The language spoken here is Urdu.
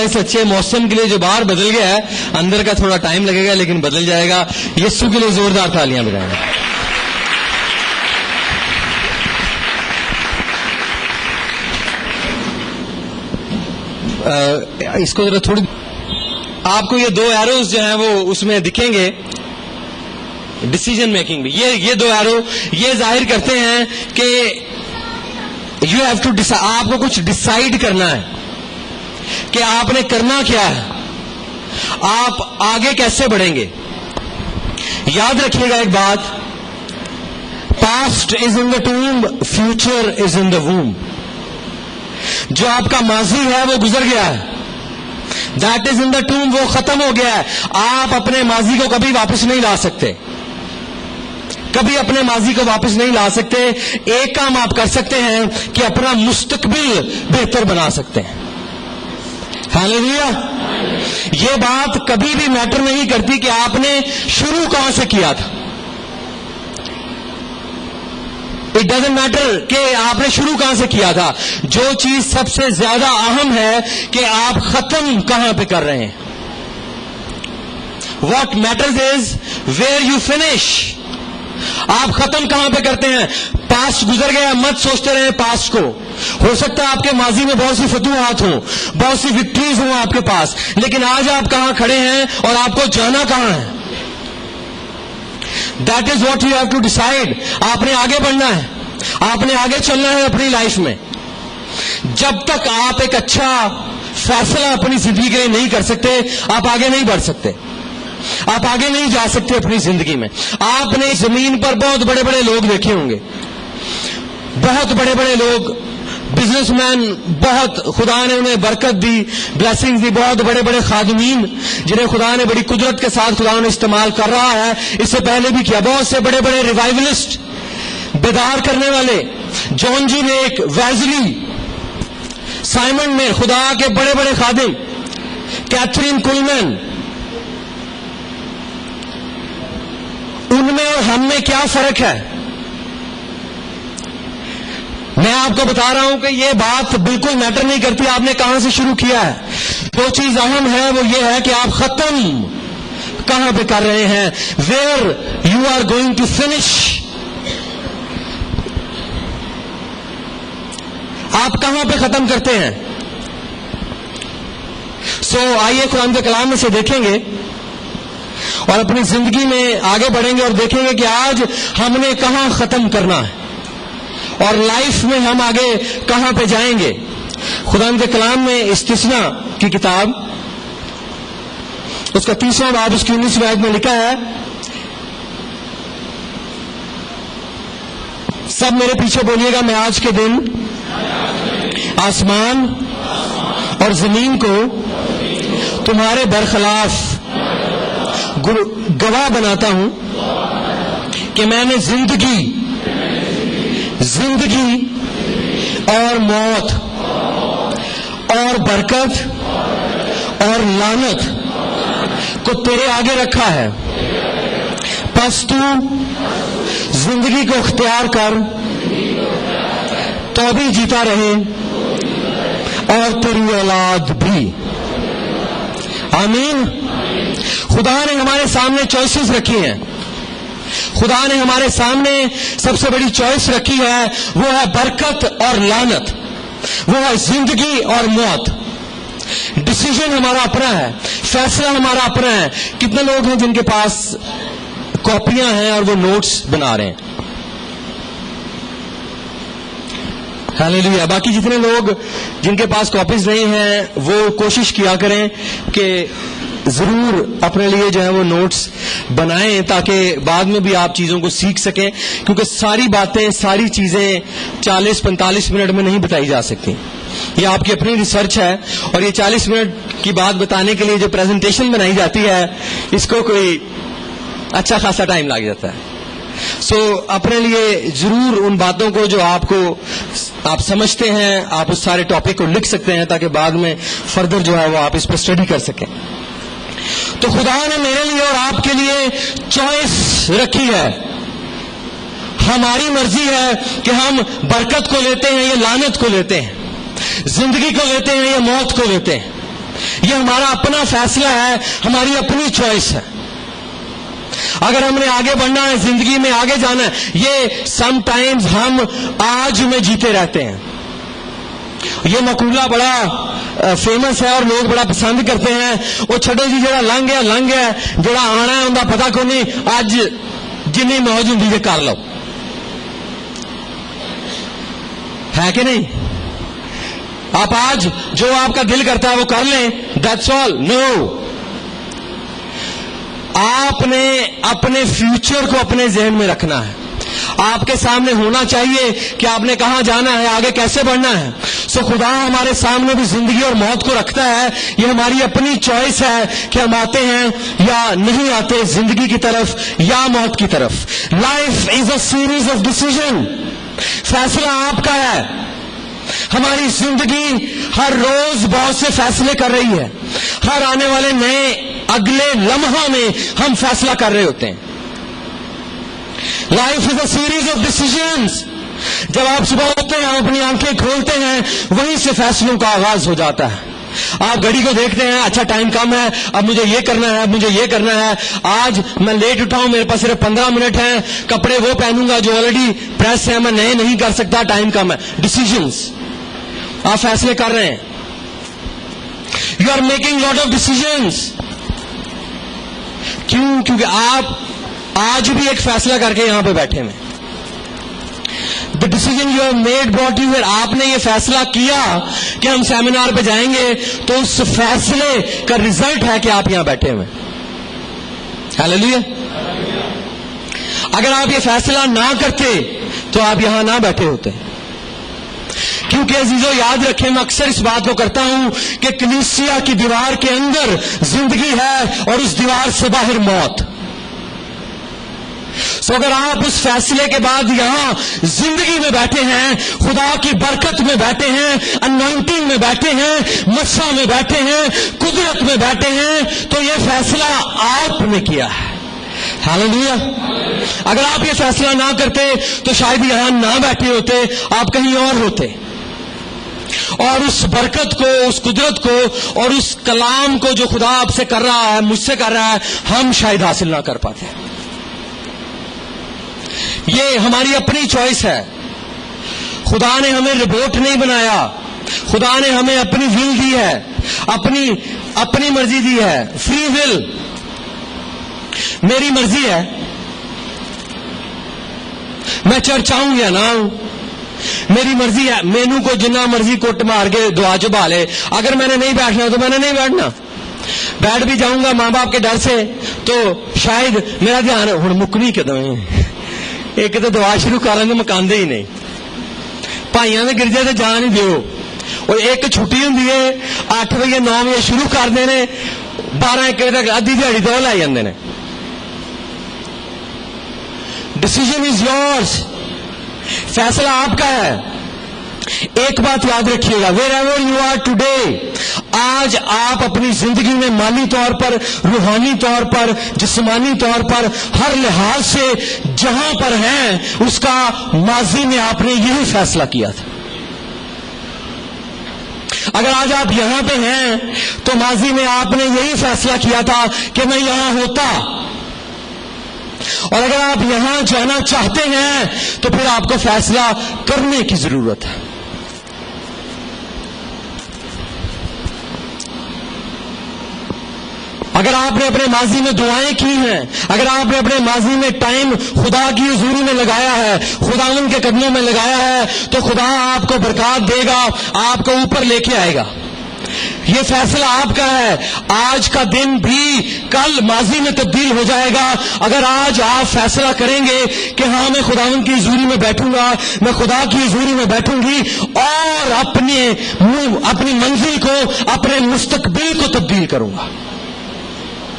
اس اچھے موسم کے لیے جو باہر بدل گیا ہے, اندر کا تھوڑا ٹائم لگے گا لیکن بدل جائے گا. یسوع کے لیے زوردار تالیاں بجائیں. اس کو ذرا تھوڑی, آپ کو یہ 2 ایروز جو ہیں وہ اس میں دکھیں گے ڈیسیجن میکنگ میں. یہ 2 ایرو یہ ظاہر کرتے ہیں کہ یو ہیو ٹو ڈیسائڈ, آپ کو کچھ ڈیسائیڈ کرنا ہے کہ آپ نے کرنا کیا ہے, آپ آگے کیسے بڑھیں گے. یاد رکھیے گا ایک بات, past is in the tomb, future is in the womb. جو آپ کا ماضی ہے وہ گزر گیا ہے, that is in the Tom, وہ ختم ہو گیا ہے. آپ اپنے ماضی کو کبھی واپس نہیں لا سکتے, کبھی اپنے ماضی کو واپس نہیں لا سکتے. ایک کام آپ کر سکتے ہیں کہ اپنا مستقبل بہتر بنا سکتے ہیں. ہاللیلویا. یہ بات کبھی بھی میٹر نہیں کرتی کہ آپ نے شروع کہاں سے کیا تھا. اٹ ڈزنٹ میٹر کہ آپ نے شروع کہاں سے کیا تھا. جو چیز سب سے زیادہ اہم ہے کہ آپ ختم کہاں پہ کر رہے ہیں. What matters is where you finish. آپ ختم کہاں پہ کرتے ہیں. پاسٹ گزر گیا, مت سوچتے رہے پاسٹ کو. ہو سکتا ہے آپ کے ماضی میں بہت سی فتوحات ہوں, بہت سی وکٹریز ہوں آپ کے پاس, لیکن آج آپ کہاں کھڑے ہیں اور آپ کو جانا کہاں ہے. That is what you have to decide. آپ نے آگے بڑھنا ہے, آپ نے آگے چلنا ہے اپنی لائف میں. جب تک آپ ایک اچھا فیصلہ اپنی زندگی کے لیے نہیں کر سکتے, آپ آگے نہیں بڑھ سکتے, آپ آگے نہیں جا سکتے اپنی زندگی میں. آپ نے زمین پر بہت بڑے بڑے لوگ دیکھے ہوں گے, بہت بڑے بڑے لوگ, بزنس مین, بہت خدا نے انہیں برکت دی, بلیسنگز دی. بہت بڑے بڑے خادمین جنہیں خدا نے بڑی قدرت کے ساتھ خدا نے استعمال کر رہا ہے, اس سے پہلے بھی کیا. بہت سے بڑے بڑے ریوائولسٹ, بیدار کرنے والے, جان جی نیک, ویزلی, سائمن میں, خدا کے بڑے بڑے خادم, کیتھرین کولمین. ان میں اور ہم میں کیا فرق ہے. میں آپ کو بتا رہا ہوں کہ یہ بات بالکل میٹر نہیں کرتی آپ نے کہاں سے شروع کیا ہے. جو چیز اہم ہے وہ یہ ہے کہ آپ ختم کہاں پہ کر رہے ہیں. Where you are going to finish. آپ کہاں پہ ختم کرتے ہیں. سو آئیے قرآن کے کلام میں سے دیکھیں گے اور اپنی زندگی میں آگے بڑھیں گے اور دیکھیں گے کہ آج ہم نے کہاں ختم کرنا ہے اور لائف میں ہم آگے کہاں پہ جائیں گے. خدا کے کلام میں استثنا کی کتاب اس کا 30واں باب اس کی 19ویں آیت میں لکھا ہے, سب میرے پیچھے بولیے گا, میں آج کے دن آسمان اور زمین کو تمہارے برخلاف گواہ بناتا ہوں کہ میں نے زندگی اور موت اور برکت اور لعنت کو تیرے آگے رکھا ہے. پس تو زندگی کو اختیار کر تو بھی جیتا رہے اور تیری اولاد بھی. آمین. خدا نے ہمارے سامنے چوائسز رکھی ہیں. خدا نے ہمارے سامنے سب سے بڑی چوائس رکھی ہے, وہ ہے برکت اور لعنت, وہ ہے زندگی اور موت. ڈیسیژن ہمارا اپنا ہے, فیصلہ ہمارا اپنا ہے. کتنے لوگ ہیں جن کے پاس کاپیاں ہیں اور وہ نوٹس بنا رہے ہیں. ہاللیلویا. باقی جتنے لوگ جن کے پاس کاپیز نہیں ہیں وہ کوشش کیا کریں کہ ضرور اپنے لیے جو ہے وہ نوٹس بنائیں تاکہ بعد میں بھی آپ چیزوں کو سیکھ سکیں, کیونکہ ساری باتیں, ساری چیزیں 40-45 منٹ میں نہیں بتائی جا سکتی. یہ آپ کی اپنی ریسرچ ہے اور یہ 40 منٹ کی بات بتانے کے لیے جو پریزنٹیشن بنائی جاتی ہے اس کو کوئی اچھا خاصا ٹائم لگ جاتا ہے. سو اپنے لیے ضرور ان باتوں کو جو آپ سمجھتے ہیں آپ اس سارے ٹاپک کو لکھ سکتے ہیں تاکہ بعد میں فردر جو ہے وہ آپ اس پہ اسٹڈی کر سکیں. تو خدا نے میرے لیے اور آپ کے لیے چوائس رکھی ہے. ہماری مرضی ہے کہ ہم برکت کو لیتے ہیں یا لعنت کو لیتے ہیں, زندگی کو لیتے ہیں یا موت کو لیتے ہیں. یہ ہمارا اپنا فیصلہ ہے, ہماری اپنی چوائس ہے. اگر ہم نے آگے بڑھنا ہے, زندگی میں آگے جانا ہے, یہ سم ٹائمز ہم آج میں جیتے رہتے ہیں. یہ مقولہ بڑا فیمس ہے اور لوگ بڑا پسند کرتے ہیں. وہ چھڈو جی, جڑا لنگ ہے, جڑا آنا ہے انہوں پتا کو نہیں, اج جنی موج ہوں جی کر لو, ہے کہ نہیں؟ آپ آج جو آپ کا دل کرتا ہے وہ کر لیں, دیٹس آل. نو, آپ نے اپنے فیوچر کو اپنے ذہن میں رکھنا ہے. آپ کے سامنے ہونا چاہیے کہ آپ نے کہاں جانا ہے, آگے کیسے بڑھنا ہے. سو خدا ہمارے سامنے بھی زندگی اور موت کو رکھتا ہے. یہ ہماری اپنی چوائس ہے کہ ہم آتے ہیں یا نہیں آتے زندگی کی طرف یا موت کی طرف. Life is a series of decision. فیصلہ آپ کا ہے. ہماری زندگی ہر روز بہت سے فیصلے کر رہی ہے. ہر آنے والے نئے اگلے لمحہ میں ہم فیصلہ کر رہے ہوتے ہیں. Life is a series of decisions. جب آپ صبح اٹھتے ہیں, اپنی آنکھیں کھولتے ہیں, وہیں سے فیصلوں کا آغاز ہو جاتا ہے. آپ گھڑی کو دیکھتے ہیں, اچھا ٹائم کم ہے, اب مجھے یہ کرنا ہے, اب مجھے یہ کرنا ہے, آج میں لیٹ اٹھاؤں, میرے پاس صرف 15 منٹ ہیں, کپڑے وہ پہنوں گا جو آلریڈی پریس ہے, میں نئے نہیں کر سکتا, ٹائم کم ہے. ڈیسیژنز, آپ فیصلے کر رہے ہیں. You are making lot of decisions. کیوں؟ کیونکہ آپ آج بھی ایک فیصلہ کر کے یہاں پہ بیٹھے ہیں. The decision you have made brought you here. آپ نے یہ فیصلہ کیا کہ ہم سیمینار پہ جائیں گے, تو اس فیصلے کا ریزلٹ ہے کہ آپ یہاں بیٹھے ہوئے. ہاللیلویا. اگر آپ یہ فیصلہ نہ کرتے تو آپ یہاں نہ بیٹھے ہوتے. کیونکہ عزیزو یاد رکھیں, میں اکثر اس بات کو کرتا ہوں کہ کلیسیا کی دیوار کے اندر زندگی ہے اور اس دیوار سے باہر موت. سو اگر آپ اس فیصلے کے بعد یہاں زندگی میں بیٹھے ہیں, خدا کی برکت میں بیٹھے ہیں, انوائنٹنگ میں بیٹھے ہیں, مسا میں بیٹھے ہیں, قدرت میں بیٹھے ہیں, تو یہ فیصلہ آپ نے کیا ہے. ہاللیلویا. اگر آپ یہ فیصلہ نہ کرتے تو شاید یہاں نہ بیٹھے ہوتے, آپ کہیں اور ہوتے, اور اس برکت کو, اس قدرت کو اور اس کلام کو جو خدا آپ سے کر رہا ہے, مجھ سے کر رہا ہے, ہم شاید حاصل نہ کر پاتے. یہ ہماری اپنی چوائس ہے. خدا نے ہمیں روبوٹ نہیں بنایا. خدا نے ہمیں اپنی ول دی ہے, اپنی مرضی دی ہے. Free will. میری مرضی ہے, میں چرچ آؤں یا نہ آؤں, میری مرضی ہے. مینو کو جنہ مرضی کوٹ مار کے دعا چبا لے, اگر میں نے نہیں بیٹھنا تو میں نے نہیں بیٹھنا. بیٹھ بھی جاؤں گا ماں باپ کے ڈر سے تو شاید میرا دھیان ہوں مکنی قدم ایک تو دعا شروع کر لیں گے, مکاندے ہی نہیں. بھائیاں نے گرجے سے جان ہی دیو. اور ایک چھٹی ہوں 8 بجے 9 بجے شروع کرتے ہیں, 12-1 بجے تک ادھی دیہڑی تو لے جاندے نے. Decision is yours. فیصلہ آپ کا ہے. ایک بات یاد رکھیے گا, wherever you are today, آج آپ اپنی زندگی میں مالی طور پر, روحانی طور پر, جسمانی طور پر, ہر لحاظ سے جہاں پر ہیں, اس کا ماضی میں آپ نے یہی فیصلہ کیا تھا. اگر آج آپ یہاں پہ ہیں تو ماضی میں آپ نے یہی فیصلہ کیا تھا کہ میں یہاں ہوتا. اور اگر آپ یہاں جانا چاہتے ہیں تو پھر آپ کو فیصلہ کرنے کی ضرورت ہے. اگر آپ نے اپنے ماضی میں دعائیں کی ہیں, اگر آپ نے اپنے ماضی میں ٹائم خدا کی حضوری میں لگایا ہے, خداوند کے قدموں میں لگایا ہے, تو خدا آپ کو برکات دے گا, آپ کو اوپر لے کے آئے گا. یہ فیصلہ آپ کا ہے. آج کا دن بھی کل ماضی میں تبدیل ہو جائے گا. اگر آج آپ فیصلہ کریں گے کہ ہاں میں خداوند کی حضوری میں بیٹھوں گا, میں خدا کی حضوری میں بیٹھوں گی اور اپنی منزل کو, اپنے مستقبل کو تبدیل کروں گا.